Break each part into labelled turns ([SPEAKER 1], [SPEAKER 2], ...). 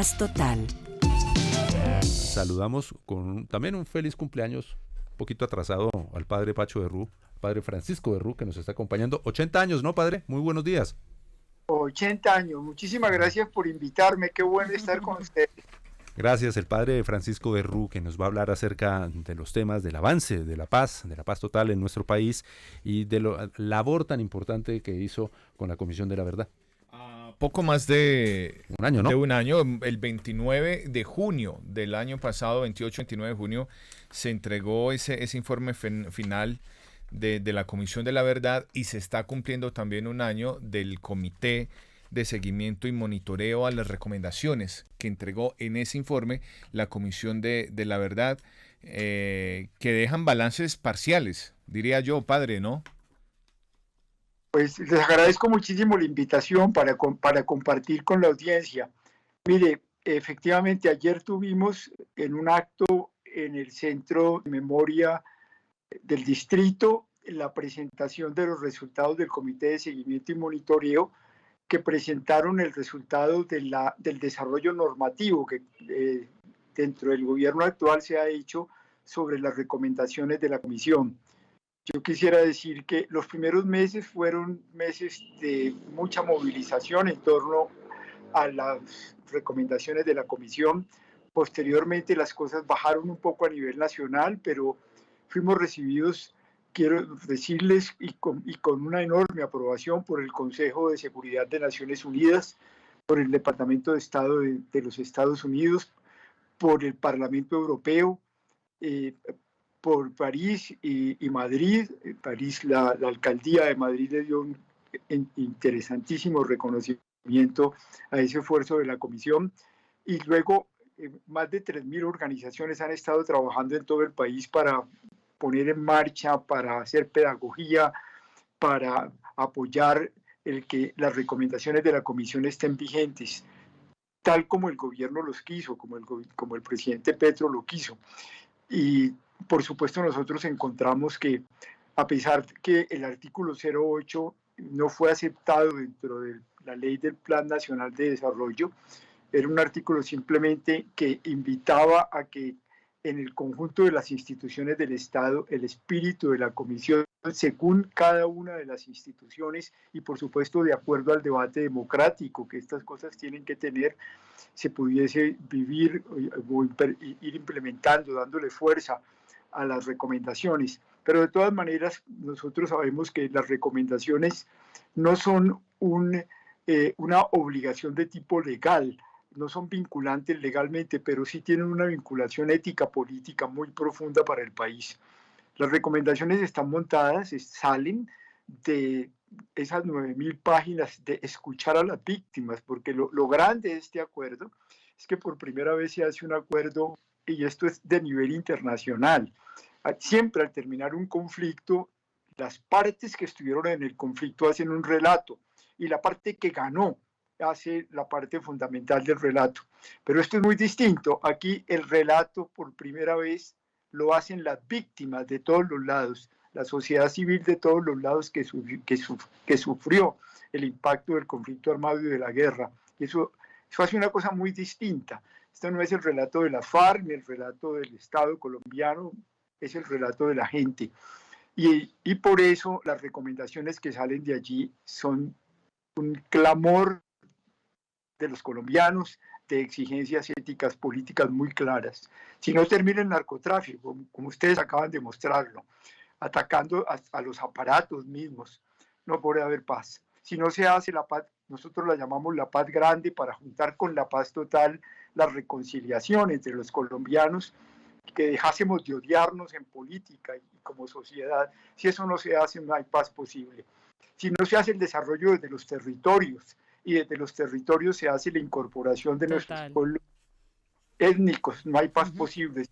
[SPEAKER 1] paz total.
[SPEAKER 2] Saludamos con también un feliz cumpleaños, un poquito atrasado, al padre Pacho de Rú, padre Francisco de Rú, que nos está acompañando. 80 años, ¿no, padre? Muy buenos días.
[SPEAKER 3] 80 años. Muchísimas gracias por invitarme. Qué bueno estar con ustedes.
[SPEAKER 2] Gracias, el padre Francisco de Rú, que nos va a hablar acerca de los temas del avance de la paz total en nuestro país y de la labor tan importante que hizo con la Comisión de la Verdad.
[SPEAKER 4] Poco más de
[SPEAKER 2] un año, ¿no?
[SPEAKER 4] De un año, el 29 de junio del año pasado, 28-29 de junio, se entregó ese informe final de la Comisión de la Verdad, y se está cumpliendo también un año del Comité de Seguimiento y Monitoreo a las recomendaciones que entregó en ese informe la Comisión de la Verdad, que dejan balances parciales, diría yo, padre, ¿no?
[SPEAKER 3] Pues les agradezco muchísimo la invitación para compartir con la audiencia. Mire, efectivamente ayer tuvimos en un acto en el Centro de Memoria del Distrito la presentación de los resultados del Comité de Seguimiento y Monitoreo, que presentaron el resultado del desarrollo normativo que dentro del gobierno actual se ha hecho sobre las recomendaciones de la Comisión. Yo quisiera decir que los primeros meses fueron meses de mucha movilización en torno a las recomendaciones de la Comisión. Posteriormente las cosas bajaron un poco a nivel nacional, pero fuimos recibidos, quiero decirles, y con una enorme aprobación por el Consejo de Seguridad de Naciones Unidas, por el Departamento de Estado de los Estados Unidos, por el Parlamento Europeo, por París y Madrid. París, la alcaldía de Madrid le dio un interesantísimo reconocimiento a ese esfuerzo de la Comisión, y luego más de 3.000 organizaciones han estado trabajando en todo el país para poner en marcha, para hacer pedagogía, para apoyar el que las recomendaciones de la Comisión estén vigentes, tal como el gobierno los quiso, como el presidente Petro lo quiso. Y por supuesto nosotros encontramos que, a pesar que el artículo 08 no fue aceptado dentro de la ley del Plan Nacional de Desarrollo, era un artículo simplemente que invitaba a que en el conjunto de las instituciones del Estado, el espíritu de la Comisión, según cada una de las instituciones y por supuesto de acuerdo al debate democrático que estas cosas tienen que tener, se pudiese vivir o ir implementando, dándole fuerza a las recomendaciones. Pero de todas maneras, nosotros sabemos que las recomendaciones no son una obligación de tipo legal, no son vinculantes legalmente, pero sí tienen una vinculación ética política muy profunda para el país. Las recomendaciones están montadas, salen de esas 9.000 páginas de escuchar a las víctimas, porque lo grande de este acuerdo es que por primera vez se hace un acuerdo, y esto es de nivel internacional. Siempre al terminar un conflicto, las partes que estuvieron en el conflicto hacen un relato, y la parte que ganó hace la parte fundamental del relato. Pero esto es muy distinto. Aquí el relato por primera vez lo hacen las víctimas de todos los lados, la sociedad civil de todos los lados que sufrió el impacto del conflicto armado y de la guerra. Eso hace una cosa muy distinta. Esto no es el relato de la FARC, ni el relato del Estado colombiano, es el relato de la gente. Y por eso las recomendaciones que salen de allí son un clamor de los colombianos, de exigencias éticas políticas muy claras. Si no termina el narcotráfico, como ustedes acaban de mostrarlo, atacando a los aparatos mismos, no puede haber paz. Si no se hace la paz, nosotros la llamamos la paz grande, para juntar con la paz total la reconciliación entre los colombianos, que dejásemos de odiarnos en política y como sociedad. Si eso no se hace, no hay paz posible. Si no se hace el desarrollo desde los territorios, y desde los territorios se hace la incorporación de nuestros pueblos étnicos, no hay paz posible.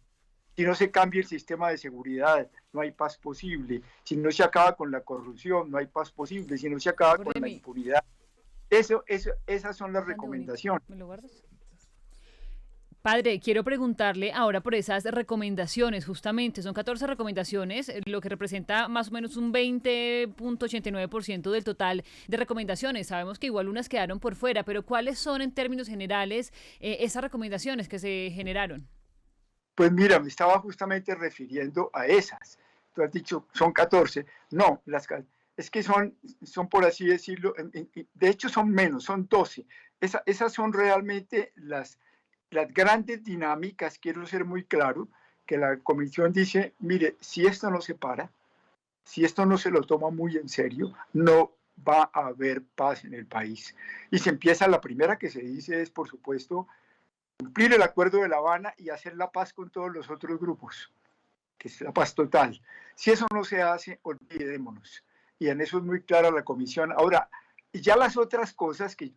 [SPEAKER 3] Si no se cambia el sistema de seguridad, no hay paz posible. Si no se acaba con la corrupción, no hay paz posible. Si no se acaba con la impunidad. Esas son las recomendaciones.
[SPEAKER 1] Padre, quiero preguntarle ahora por esas recomendaciones, justamente, son 14 recomendaciones, lo que representa más o menos un 20,89% del total de recomendaciones. Sabemos que igual unas quedaron por fuera, pero ¿cuáles son en términos generales esas recomendaciones que se generaron?
[SPEAKER 3] Pues mira, me estaba justamente refiriendo a esas. Tú has dicho, son 14. No, es que son por así decirlo, de hecho son menos, son 12. Esas son realmente las grandes dinámicas, quiero ser muy claro, que la comisión dice, mire, si esto no se para, si esto no se lo toma muy en serio, no va a haber paz en el país. Y se empieza, la primera que se dice es, por supuesto, cumplir el acuerdo de La Habana y hacer la paz con todos los otros grupos, que es la paz total. Si eso no se hace, olvidémonos. Y en eso es muy clara la comisión. Ahora, ya las otras cosas que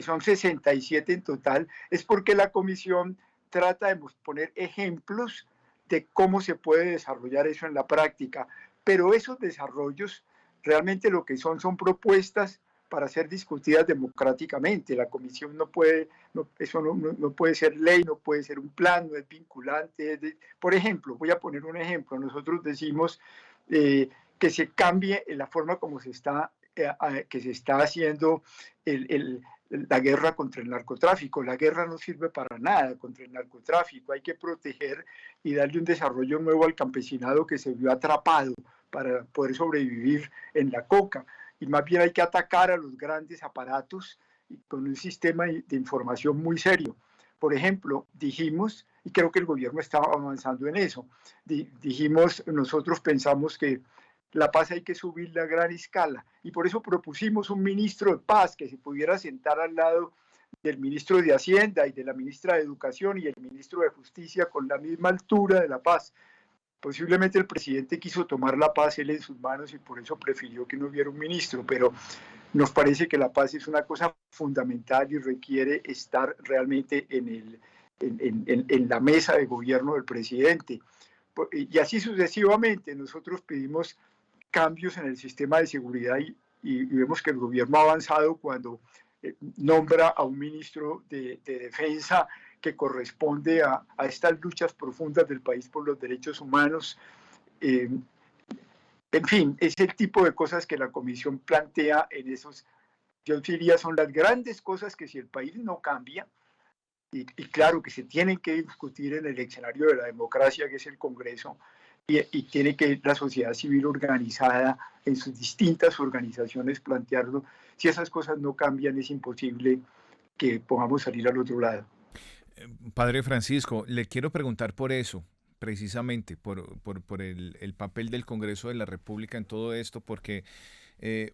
[SPEAKER 3] son 67 en total, es porque la comisión trata de poner ejemplos de cómo se puede desarrollar eso en la práctica. Pero esos desarrollos realmente lo que son propuestas para ser discutidas democráticamente. La comisión no puede, eso no puede ser ley, no puede ser un plan, no es vinculante. Por ejemplo, voy a poner un ejemplo. Nosotros decimos que se cambie la forma como que se está haciendo la guerra contra el narcotráfico. La guerra no sirve para nada contra el narcotráfico. Hay que proteger y darle un desarrollo nuevo al campesinado que se vio atrapado para poder sobrevivir en la coca. Y más bien hay que atacar a los grandes aparatos con un sistema de información muy serio. Por ejemplo, dijimos, y creo que el gobierno estaba avanzando en eso, dijimos, nosotros pensamos que la paz hay que subirla a gran escala y por eso propusimos un ministro de paz que se pudiera sentar al lado del ministro de Hacienda y de la ministra de Educación y el ministro de Justicia con la misma altura de la paz. Posiblemente el presidente quiso tomar la paz él en sus manos y por eso prefirió que no hubiera un ministro, pero nos parece que la paz es una cosa fundamental y requiere estar realmente en la mesa de gobierno del presidente. Y así sucesivamente, nosotros pedimos cambios en el sistema de seguridad y vemos que el gobierno ha avanzado cuando nombra a un ministro de defensa que corresponde a estas luchas profundas del país por los derechos humanos. En fin, es el tipo de cosas que la comisión plantea en esos, yo diría, son las grandes cosas que si el país no cambia, y claro que se tienen que discutir en el escenario de la democracia, que es el Congreso, y tiene que la sociedad civil organizada en sus distintas organizaciones plantearlo. Si esas cosas no cambian, es imposible que podamos salir al otro lado.
[SPEAKER 4] Padre Francisco, le quiero preguntar por eso, precisamente, por el papel del Congreso de la República en todo esto, porque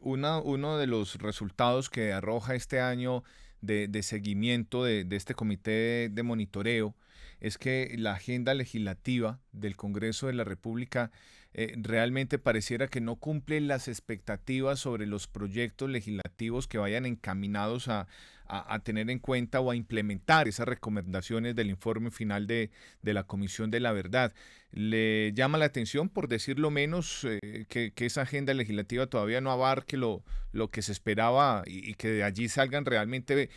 [SPEAKER 4] uno de los resultados que arroja este año de seguimiento de este comité de monitoreo es que la agenda legislativa del Congreso de la República realmente pareciera que no cumple las expectativas sobre los proyectos legislativos que vayan encaminados a tener en cuenta o a implementar esas recomendaciones del informe final de la Comisión de la Verdad. ¿Le llama la atención, por decirlo menos, que esa agenda legislativa todavía no abarque lo que se esperaba y que de allí salgan realmente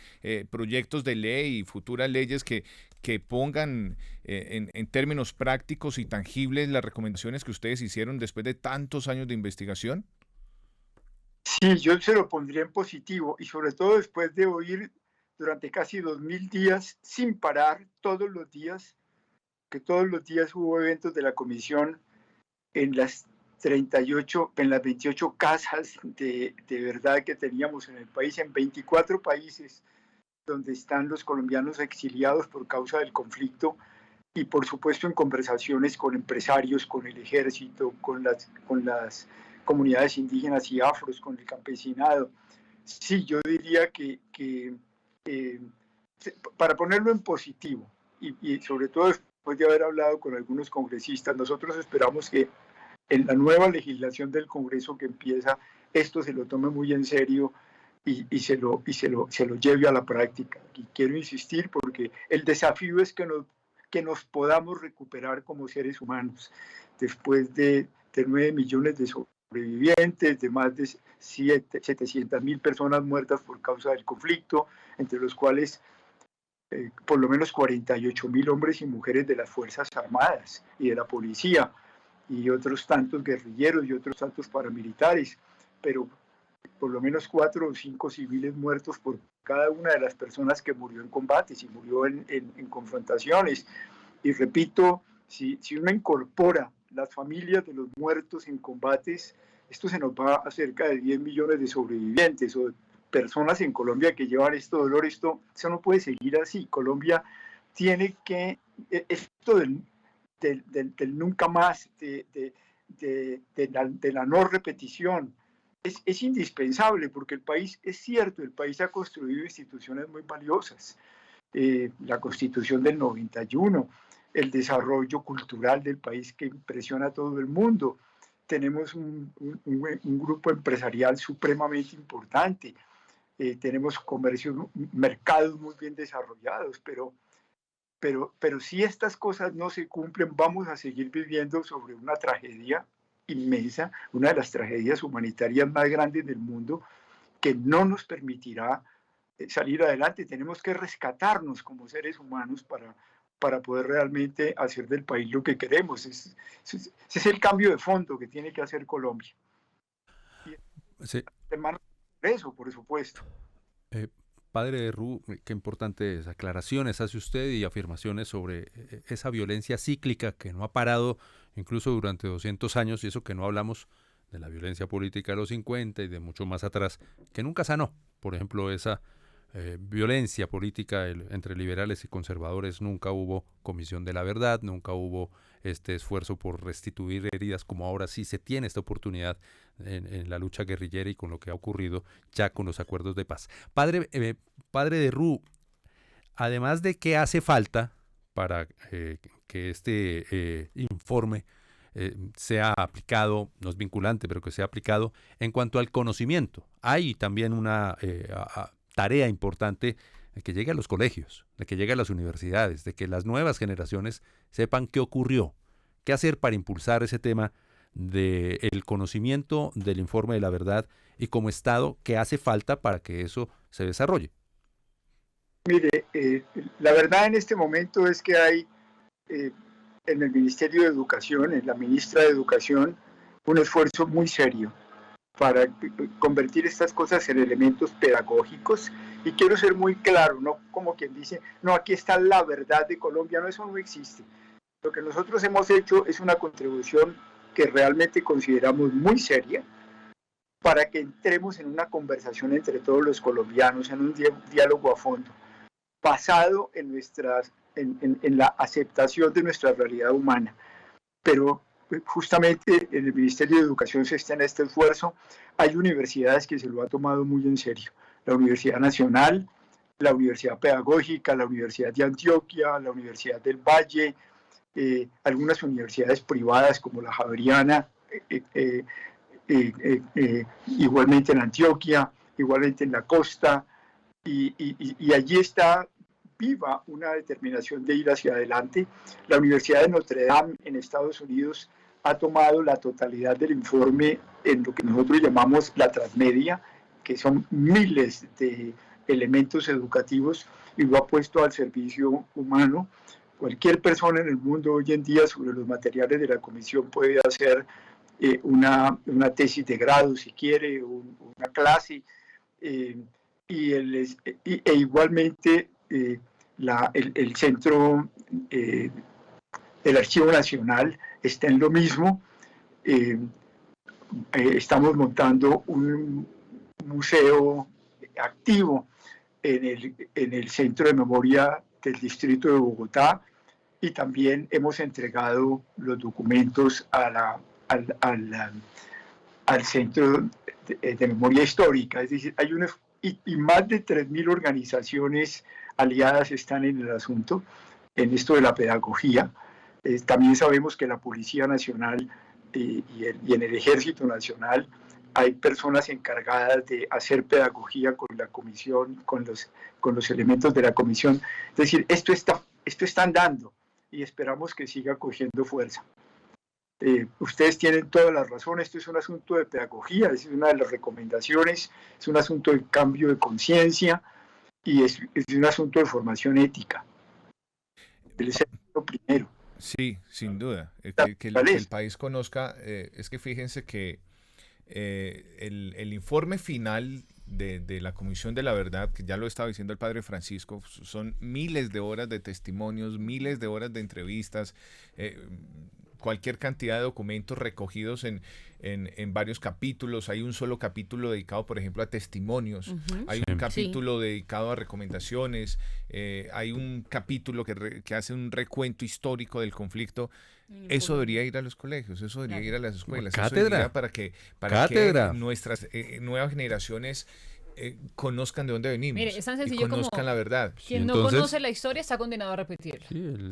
[SPEAKER 4] proyectos de ley y futuras leyes que pongan en términos prácticos y tangibles las recomendaciones que ustedes hicieron después de tantos años de investigación?
[SPEAKER 3] Sí, yo se lo pondría en positivo y sobre todo después de oír durante casi 2000 días sin parar, todos los días, que todos los días hubo eventos de la comisión en las 38, en las 28 casas de verdad que teníamos en el país, en 24 países donde están los colombianos exiliados por causa del conflicto y por supuesto en conversaciones con empresarios, con el ejército, con las comunidades indígenas y afros, con el campesinado. Sí, yo diría que eh, para ponerlo en positivo y sobre todo después de haber hablado con algunos congresistas, nosotros esperamos que en la nueva legislación del Congreso que empieza, esto se lo tome muy en serio se lo lleve a la práctica. Y quiero insistir porque el desafío es que nos podamos recuperar como seres humanos después de 9 millones de sobrevivientes, de más de 700.000 personas muertas por causa del conflicto, entre los cuales por lo menos 48.000 hombres y mujeres de las Fuerzas Armadas y de la policía, y otros tantos guerrilleros y otros tantos paramilitares, pero por lo menos 4 o 5 civiles muertos por cada una de las personas que murió en combates y murió en confrontaciones. Y repito, si uno incorpora las familias de los muertos en combates, esto se nos va a cerca de 10 millones de sobrevivientes o de personas en Colombia que llevan este dolor. Eso no puede seguir así. Colombia tiene que, esto del nunca más, de la no repetición, es indispensable, porque el país, es cierto, el país ha construido instituciones muy valiosas, la Constitución del 91, el desarrollo cultural del país que impresiona a todo el mundo. Tenemos un grupo empresarial supremamente importante, tenemos comercios, mercados muy bien desarrollados, pero si estas cosas no se cumplen, vamos a seguir viviendo sobre una tragedia inmensa, una de las tragedias humanitarias más grandes del mundo, que no nos permitirá salir adelante. Tenemos que rescatarnos como seres humanos para poder realmente hacer del país lo que queremos. Ese es el cambio de fondo que tiene que hacer Colombia.
[SPEAKER 2] Sí.
[SPEAKER 3] Hermano, eso, por supuesto.
[SPEAKER 2] Padre Ru, qué importantes aclaraciones hace usted y afirmaciones sobre esa violencia cíclica que no ha parado incluso durante 200 años, y eso que no hablamos de la violencia política de los 50 y de mucho más atrás, que nunca sanó. Por ejemplo, esa violencia política entre liberales y conservadores, nunca hubo comisión de la verdad, nunca hubo este esfuerzo por restituir heridas, como ahora sí se tiene esta oportunidad en la lucha guerrillera y con lo que ha ocurrido ya con los acuerdos de paz. Padre de Ru, además de qué hace falta para que este informe sea aplicado, no es vinculante, pero que sea aplicado en cuanto al conocimiento, hay también una tarea importante de que llegue a los colegios, de que llegue a las universidades, de que las nuevas generaciones sepan qué ocurrió, qué hacer para impulsar ese tema del conocimiento del informe de la verdad y como Estado, qué hace falta para que eso se desarrolle.
[SPEAKER 3] Mire, la verdad en este momento es que hay en el Ministerio de Educación, en la ministra de Educación, un esfuerzo muy serio para convertir estas cosas en elementos pedagógicos. Y quiero ser muy claro, no como quien dice, no, aquí está la verdad de Colombia, no, eso no existe. Lo que nosotros hemos hecho es una contribución que realmente consideramos muy seria para que entremos en una conversación entre todos los colombianos, en un diálogo a fondo, basado en la aceptación de nuestra realidad humana. Pero justamente en el Ministerio de Educación se está en este esfuerzo. Hay universidades que se lo han tomado muy en serio. La Universidad Nacional, la Universidad Pedagógica, la Universidad de Antioquia, la Universidad del Valle, algunas universidades privadas como la Javeriana, igualmente en Antioquia, igualmente en la costa, y allí está viva una determinación de ir hacia adelante. La Universidad de Notre Dame en Estados Unidos ha tomado la totalidad del informe en lo que nosotros llamamos la transmedia, que son miles de elementos educativos, y lo ha puesto al servicio humano. Cualquier persona en el mundo hoy en día sobre los materiales de la comisión puede hacer una tesis de grado si quiere, una clase, e igualmente el centro, el Archivo Nacional está en lo mismo. Estamos montando un museo activo en el Centro de Memoria del Distrito de Bogotá, y también hemos entregado los documentos al Centro de Memoria Histórica. Es decir, hay y más de 3.000 organizaciones aliadas están en el asunto, en esto de la pedagogía. También sabemos que la Policía Nacional y en el Ejército Nacional hay personas encargadas de hacer pedagogía con la comisión, con los elementos de la comisión. Es decir, esto está andando y esperamos que siga cogiendo fuerza. Ustedes tienen toda la razón, esto es un asunto de pedagogía, es una de las recomendaciones, es un asunto de cambio de conciencia, y es un asunto de formación ética. Es lo primero.
[SPEAKER 4] Sí, sin duda. Que el país conozca, es que fíjense que el informe final de la Comisión de la Verdad, que ya lo estaba diciendo el padre Francisco, son miles de horas de testimonios, miles de horas de entrevistas, cualquier cantidad de documentos recogidos en varios capítulos. Hay un solo capítulo dedicado, por ejemplo, a testimonios. Hay un capítulo dedicado a recomendaciones. Hay un capítulo que hace un recuento histórico del conflicto. Eso debería ir a los colegios, eso debería ir a las escuelas.
[SPEAKER 2] Cátedra.
[SPEAKER 4] Eso para que nuestras nuevas generaciones conozcan de dónde venimos.
[SPEAKER 1] Mire, es tan sencillo
[SPEAKER 4] y conozcan
[SPEAKER 1] como
[SPEAKER 4] la verdad.
[SPEAKER 1] quien no conoce la historia está condenado a repetirla.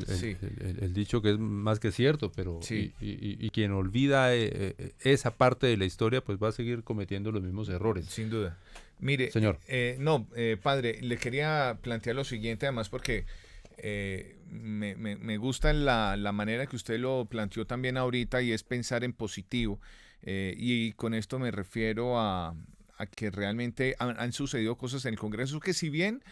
[SPEAKER 2] Sí, el dicho que es más que cierto, pero y quien olvida esa parte de la historia, pues va a seguir cometiendo los mismos errores.
[SPEAKER 4] Sin duda. Mire,
[SPEAKER 2] señor.
[SPEAKER 4] Padre, le quería plantear lo siguiente, además porque me gusta la manera que usted lo planteó también ahorita, y es pensar en positivo. Y con esto me refiero a que realmente han sucedido cosas en el Congreso que, si bien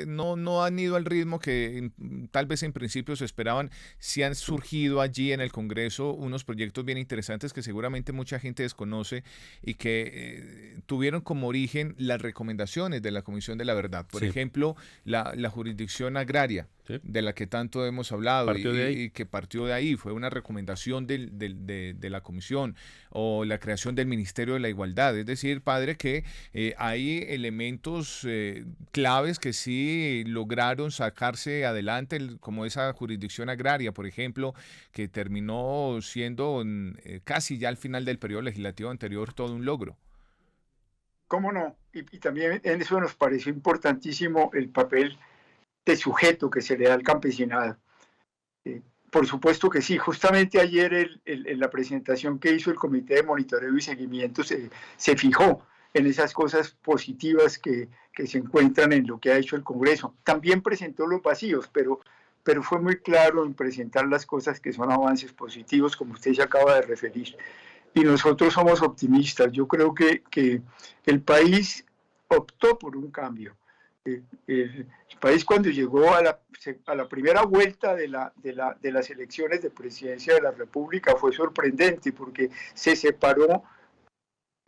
[SPEAKER 4] no han ido al ritmo que tal vez en principio se esperaban, sí han surgido allí en el Congreso unos proyectos bien interesantes que seguramente mucha gente desconoce y que tuvieron como origen las recomendaciones de la Comisión de la Verdad. Por ejemplo, la jurisdicción agraria, de la que tanto hemos hablado y que partió de ahí, fue una recomendación de la Comisión, o la creación del Ministerio de la Igualdad. Es decir, padre, que hay elementos claves que sí lograron sacarse adelante, como esa jurisdicción agraria, por ejemplo, que terminó siendo casi ya al final del periodo legislativo anterior todo un logro.
[SPEAKER 3] ¿Cómo no? Y también en eso nos pareció importantísimo el papel de sujeto que se le da al campesinado. Por supuesto que sí. Justamente ayer en la presentación que hizo el Comité de Monitoreo y Seguimiento se fijó en esas cosas positivas que se encuentran en lo que ha hecho el Congreso. También presentó los vacíos, pero fue muy claro en presentar las cosas que son avances positivos, como usted se acaba de referir. Y nosotros somos optimistas. Yo creo que el país optó por un cambio. El país, cuando llegó a la primera vuelta de las elecciones de presidencia de la República, fue sorprendente porque se separó,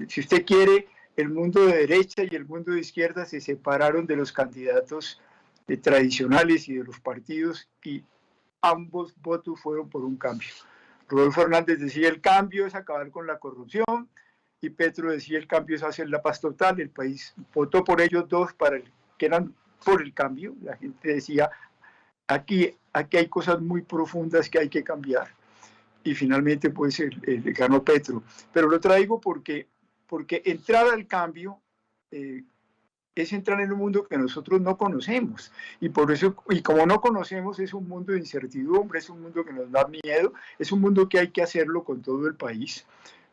[SPEAKER 3] si usted quiere, el mundo de derecha y el mundo de izquierda se separaron de los candidatos tradicionales y de los partidos, y ambos votos fueron por un cambio. Rodolfo Hernández decía: el cambio es acabar con la corrupción, y Petro decía: el cambio es hacer la paz total. El país votó por ellos dos, que eran por el cambio. La gente decía: aquí hay cosas muy profundas que hay que cambiar. Y finalmente pues ganó Petro. Pero lo traigo porque entrar al cambio es entrar en un mundo que nosotros no conocemos, y por eso, y como no conocemos, es un mundo de incertidumbre, es un mundo que nos da miedo, es un mundo que hay que hacerlo con todo el país.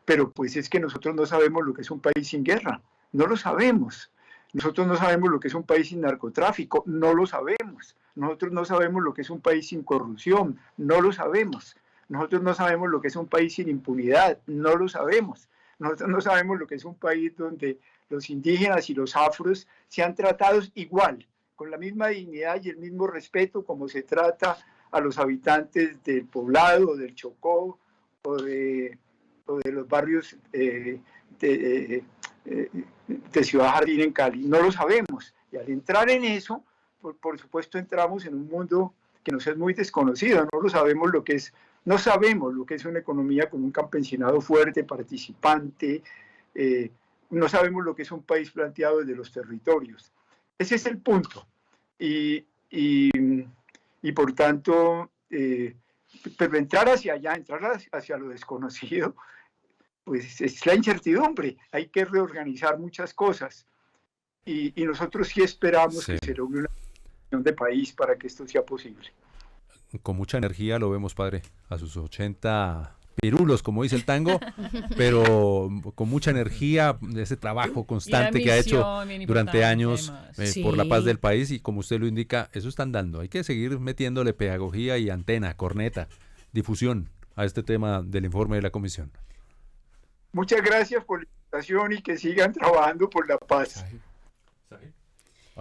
[SPEAKER 3] Pero pues es que nosotros no sabemos lo que es un país sin guerra, no lo sabemos. Nosotros no sabemos lo que es un país sin narcotráfico, no lo sabemos. Nosotros no sabemos lo que es un país sin corrupción, no lo sabemos. Nosotros no sabemos lo que es un país sin impunidad, no lo sabemos. Nosotros no sabemos lo que es un país donde los indígenas y los afros sean tratados igual, con la misma dignidad y el mismo respeto como se trata a los habitantes del Poblado, del Chocó, o de los barrios de Ciudad Jardín en Cali. No lo sabemos. Y al entrar en eso, por supuesto, entramos en un mundo que nos es muy desconocido. No sabemos lo que es una economía con un campesinado fuerte, participante. No sabemos lo que es un país planteado desde los territorios. Ese es el punto. Y por tanto, pero entrar hacia allá, entrar hacia lo desconocido, pues es la incertidumbre. Hay que reorganizar muchas cosas. Y nosotros sí esperamos que se logre una situación de país para que esto sea posible.
[SPEAKER 2] Con mucha energía lo vemos, padre, a sus 80 pirulos, como dice el tango, pero con mucha energía, ese trabajo constante que ha hecho durante años por la paz del país, y como usted lo indica, eso están dando. Hay que seguir metiéndole pedagogía y antena, corneta, difusión a este tema del informe de la comisión.
[SPEAKER 3] Muchas gracias por la invitación y que sigan trabajando por la paz.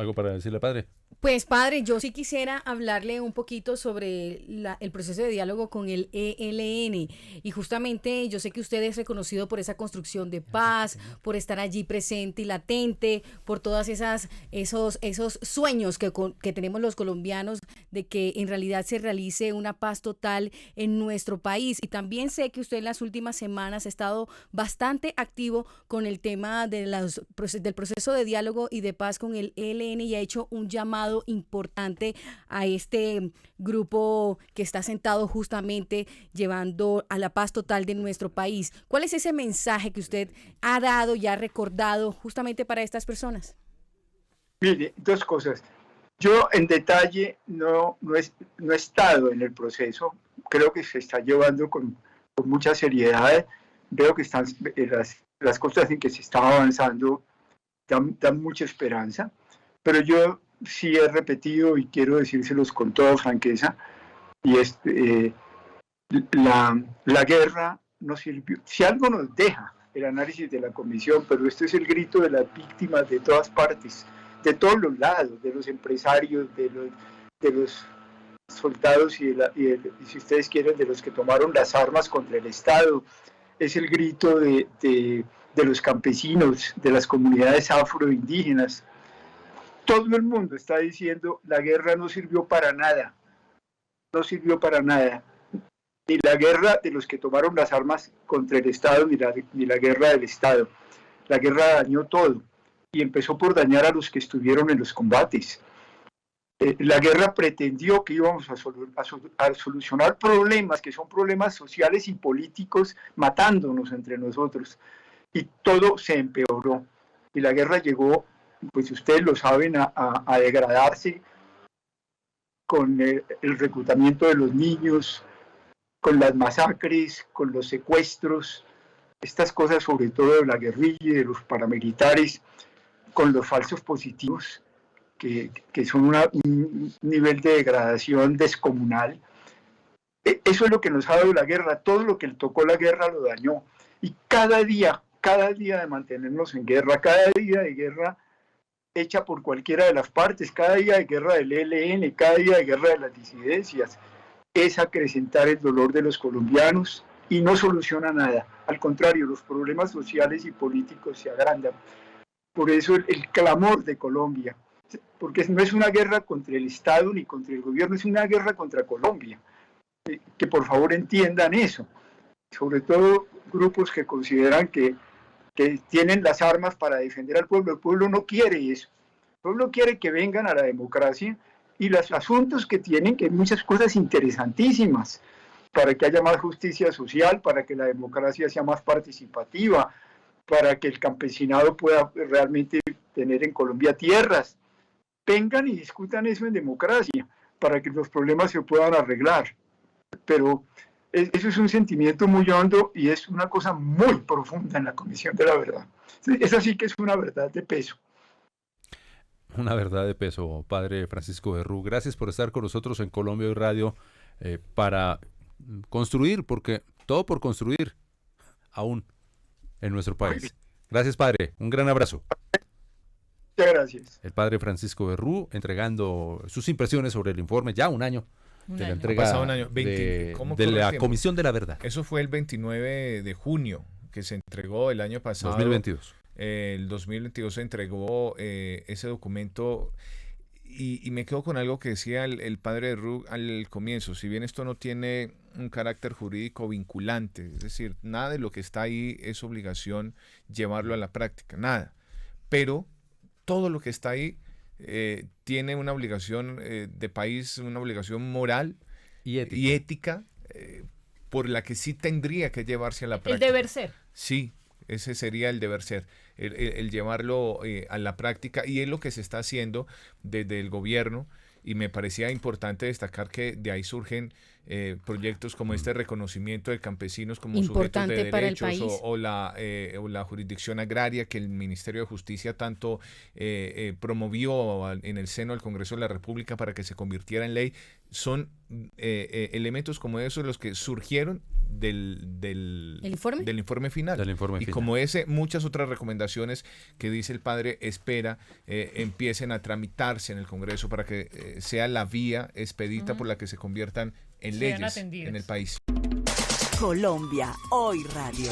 [SPEAKER 2] ¿Algo para decirle, padre?
[SPEAKER 5] Pues padre, yo sí quisiera hablarle un poquito sobre el proceso de diálogo con el ELN y justamente yo sé que usted es reconocido por esa construcción de paz, por estar allí presente y latente, por todas esos sueños que tenemos los colombianos de que en realidad se realice una paz total en nuestro país. Y también sé que usted en las últimas semanas ha estado bastante activo con el tema del proceso de diálogo y de paz con el ELN y ha hecho un llamado importante a este grupo que está sentado justamente llevando a la paz total de nuestro país. ¿Cuál es ese mensaje que usted ha dado y ha recordado justamente para estas personas?
[SPEAKER 3] Mire, dos cosas. Yo en detalle no he estado en el proceso. Creo que se está llevando con mucha seriedad. Veo que están las cosas en que se está avanzando dan mucha esperanza. Pero yo sí he repetido y quiero decírselos con toda franqueza, y la guerra no sirvió. Si algo nos deja el análisis de la comisión, pero esto es el grito de las víctimas de todas partes, de todos los lados, de los empresarios, de los soldados y si ustedes quieren, de los que tomaron las armas contra el Estado, es el grito de los campesinos, de las comunidades afroindígenas. Todo el mundo está diciendo la guerra no sirvió para nada, no sirvió para nada. Ni la guerra de los que tomaron las armas contra el Estado, ni la guerra del Estado. La guerra dañó todo y empezó por dañar a los que estuvieron en los combates. La guerra pretendió que íbamos a solucionar problemas que son problemas sociales y políticos, matándonos entre nosotros. Y todo se empeoró. Y la guerra llegó, pues ustedes lo saben, a degradarse con el reclutamiento de los niños, con las masacres, con los secuestros, estas cosas sobre todo de la guerrilla y de los paramilitares, con los falsos positivos, que son un nivel de degradación descomunal. Eso es lo que nos ha dado la guerra. Todo lo que le tocó la guerra lo dañó. Y cada día de mantenernos en guerra, cada día de guerra hecha por cualquiera de las partes, cada día de guerra del ELN, cada día de guerra de las disidencias, es acrecentar el dolor de los colombianos y no soluciona nada. Al contrario, los problemas sociales y políticos se agrandan. Por eso el clamor de Colombia, porque no es una guerra contra el Estado ni contra el gobierno, es una guerra contra Colombia. Que por favor entiendan eso. Sobre todo grupos que consideran que tienen las armas para defender al pueblo. El pueblo no quiere eso. El pueblo quiere que vengan a la democracia y los asuntos que tienen, que hay muchas cosas interesantísimas, para que haya más justicia social, para que la democracia sea más participativa, para que el campesinado pueda realmente tener en Colombia tierras. Vengan y discutan eso en democracia, para que los problemas se puedan arreglar. Pero eso es un sentimiento muy hondo y es una cosa muy profunda en la Comisión de la Verdad. Esa sí que es una verdad de peso.
[SPEAKER 2] Una verdad de peso, padre Francisco Berrú. Gracias por estar con nosotros en Colombia Hoy Radio para construir, porque todo por construir aún en nuestro país. Gracias, padre. Un gran abrazo.
[SPEAKER 3] Muchas gracias.
[SPEAKER 2] El padre Francisco Berrú entregando sus impresiones sobre el informe, ya un año de la entrega
[SPEAKER 4] un año.
[SPEAKER 2] de la Comisión de la Verdad.
[SPEAKER 4] Eso fue el 29 de junio que se entregó el año pasado.
[SPEAKER 2] 2022.
[SPEAKER 4] El 2022 se entregó ese documento y me quedo con algo que decía el padre Berrú al comienzo. Si bien esto no tiene un carácter jurídico vinculante, es decir, nada de lo que está ahí es obligación llevarlo a la práctica, nada. Pero todo lo que está ahí tiene una obligación de país, una obligación moral y ética por la que sí tendría que llevarse a la práctica.
[SPEAKER 1] El deber ser.
[SPEAKER 4] Sí, ese sería el deber ser, el llevarlo a la práctica, y es lo que se está haciendo desde el gobierno, y me parecía importante destacar que de ahí surgen proyectos como este reconocimiento de campesinos como
[SPEAKER 5] Importante
[SPEAKER 4] sujetos de
[SPEAKER 5] para el
[SPEAKER 4] derechos
[SPEAKER 5] país.
[SPEAKER 4] o la jurisdicción agraria que el Ministerio de Justicia tanto promovió en el seno del Congreso de la República para que se convirtiera en ley, son elementos como esos los que surgieron
[SPEAKER 5] ¿El informe?
[SPEAKER 4] del informe final.
[SPEAKER 2] Del informe
[SPEAKER 4] Y
[SPEAKER 2] final.
[SPEAKER 4] como ese, muchas otras recomendaciones que dice el padre espera empiecen a tramitarse en el Congreso para que sea la vía expedita por la que se conviertan en
[SPEAKER 1] Sean
[SPEAKER 4] leyes
[SPEAKER 1] atendidas.
[SPEAKER 4] en el país.
[SPEAKER 6] Colombia Hoy Radio.